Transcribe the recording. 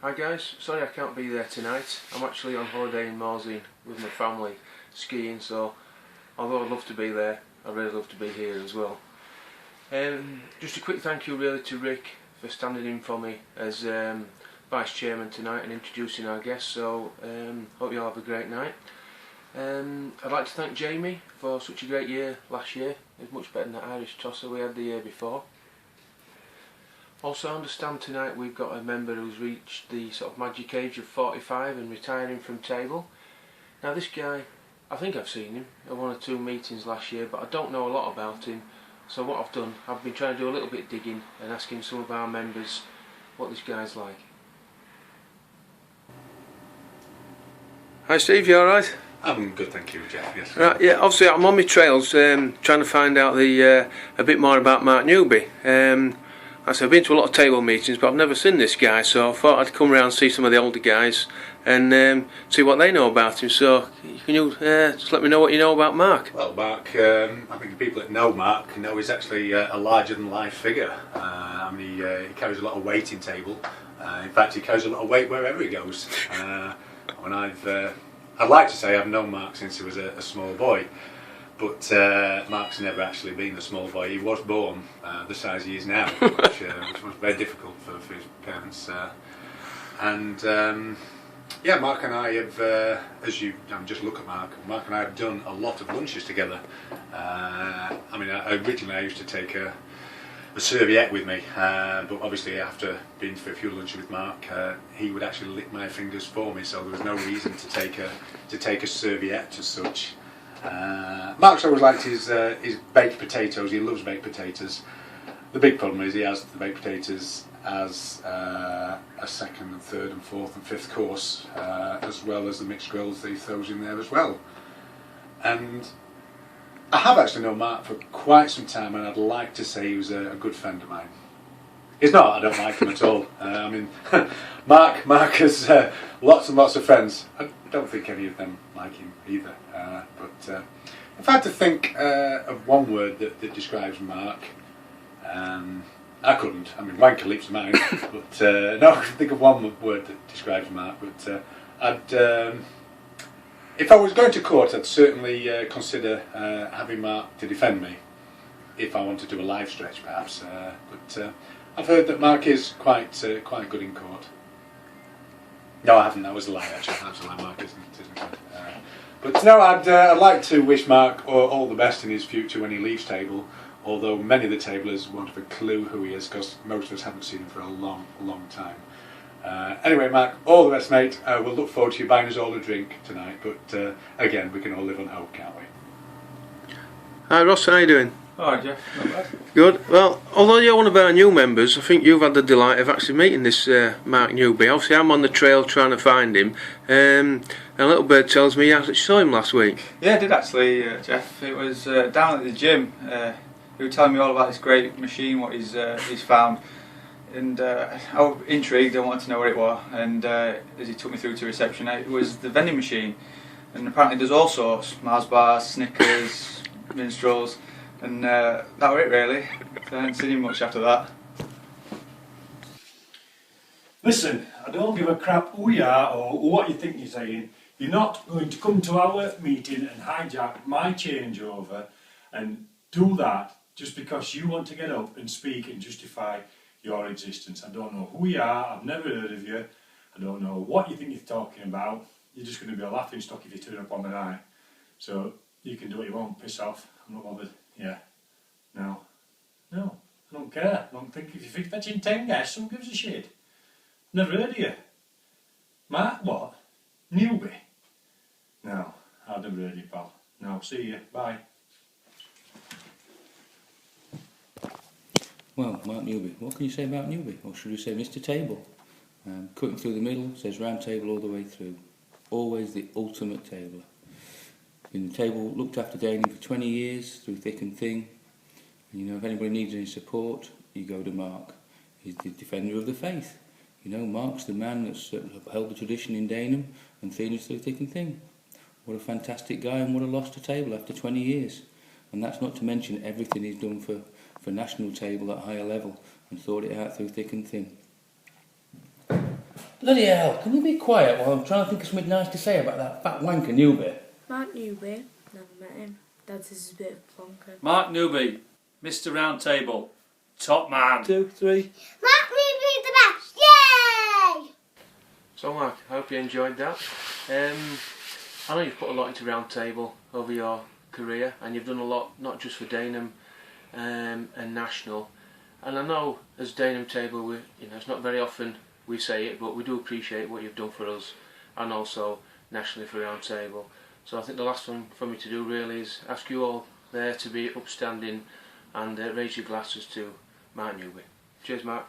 Hi guys, sorry I can't be there tonight. I'm actually on holiday in Morzine with my family skiing, so although I'd love to be there, I'd really love to be here as well. Just a quick thank you really to Rick for standing in for me as Vice Chairman tonight and introducing our guests, so hope you all have a great night. I'd like to thank Jamie for such a great year last year. It was much better than that Irish tosser we had the year before. Also, I understand tonight we've got a member who's reached the sort of magic age of 45 and retiring from table. Now this guy, I think I've seen him at one or two meetings last year, but I don't know a lot about him. So what I've done, I've been trying to do a little bit digging and asking some of our members what this guy's like. Hi Steve, you alright? I'm good, thank you, Jeff. Yes. Right, yeah. Obviously, I'm on my trails, trying to find out a bit more about Mark Newby. I've been to a lot of table meetings, but I've never seen this guy, so I thought I'd come around and see some of the older guys and see what they know about him. So, can you just let me know what you know about Mark? Well, Mark, I think the people that know Mark know he's actually a larger-than-life figure. He carries a lot of weight in table. In fact, he carries a lot of weight wherever he goes. I'd like to say I've known Mark since he was a small boy, but Mark's never actually been a small boy. He was born the size he is now, which was very difficult for his parents. Yeah, Mark and I have, just look at Mark and I have done a lot of lunches together. Originally I used to take a serviette with me, but obviously after being for a few lunches with Mark, he would actually lick my fingers for me, so there was no reason to take a serviette as such. Mark's always liked his baked potatoes. He loves baked potatoes. The big problem is he has the baked potatoes as a second and third and fourth and fifth course, as well as the mixed grills that he throws in there as well. And I have actually known Mark for quite some time, and I'd like to say he was a good friend of mine. He's not, I don't like him at all. Mark has lots and lots of friends. I don't think any of them like him either. But if I had to think of one word that describes Mark, I couldn't. Wanker leaps to mind. But no, I can think of one word that describes Mark. But if I was going to court, I'd certainly consider having Mark to defend me, if I wanted to do a live stretch perhaps. But I've heard that Mark is quite good in court. No, I haven't. That was a lie, actually. That's a lie. Mark isn't good. But no, I'd like to wish Mark all the best in his future when he leaves table. Although many of the tablers won't have a clue who he is, because most of us haven't seen him for a long time. Anyway, Mark, all the best, mate. We'll look forward to you buying us all a drink tonight. But again, we can all live on hope, can't we? Hi Ross, how you doing? Alright Jeff, not bad. Good. Well, although you're one of our new members, I think you've had the delight of actually meeting this Mark Newby. Obviously I'm on the trail trying to find him, and a little bird tells me you actually saw him last week. Yeah, I did actually, Jeff. It was down at the gym. He was telling me all about this great machine, what he's found, and I was intrigued. I wanted to know what it was, and as he took me through to reception, it was the vending machine, and apparently there's all sorts: Mars bars, Snickers, minstrels, and that were it really. So I hadn't seen him much after that. Listen, I don't give a crap who you are or what you think you're saying. You're not going to come to our meeting and hijack my changeover and do that just because you want to get up and speak and justify your existence. I don't know who you are, I've never heard of you, I don't know what you think you're talking about. You're just going to be a laughing stock if you turn up on the night. So you can do what you want, piss off, I'm not bothered. Yeah. No, I don't care. I don't think if you're fetching 10 guests, someone gives a shit. Never heard of you. Mark what? Newby? No, I've never heard of you, pal. No, see you, bye. Well, Mark Newby. What can you say about Newby? Or should we say Mr. Table? Cutting through the middle, says round table all the way through. Always the ultimate tabler. Been the table looked after Daney for 20 years, through thick and thin. And if anybody needs any support, you go to Mark. He's the defender of the faith. Mark's the man that's held the tradition in Daneham and seen us through thick and thin. What a fantastic guy, and what a loss to table after 20 years. And that's not to mention everything he's done for national table at higher level and thought it out through thick and thin. Bloody hell, can you be quiet while I'm trying to think of something nice to say about that fat wanker Newby? Mark Newby, never met him. Dad's is a bit of a plonker. Mark Newby, Mr. Roundtable, top man. 2, 3. Mark Newby's the best! Yay! So Mark, I hope you enjoyed that. I know you've put a lot into Roundtable over your career, and you've done a lot, not just for Dagenham and National. And I know as Dagenham Table, it's not very often we say it, but we do appreciate what you've done for us, and also nationally for Roundtable. So I think the last thing for me to do really is ask you all there to be upstanding and raise your glasses to Mark Newby. Cheers, Mark.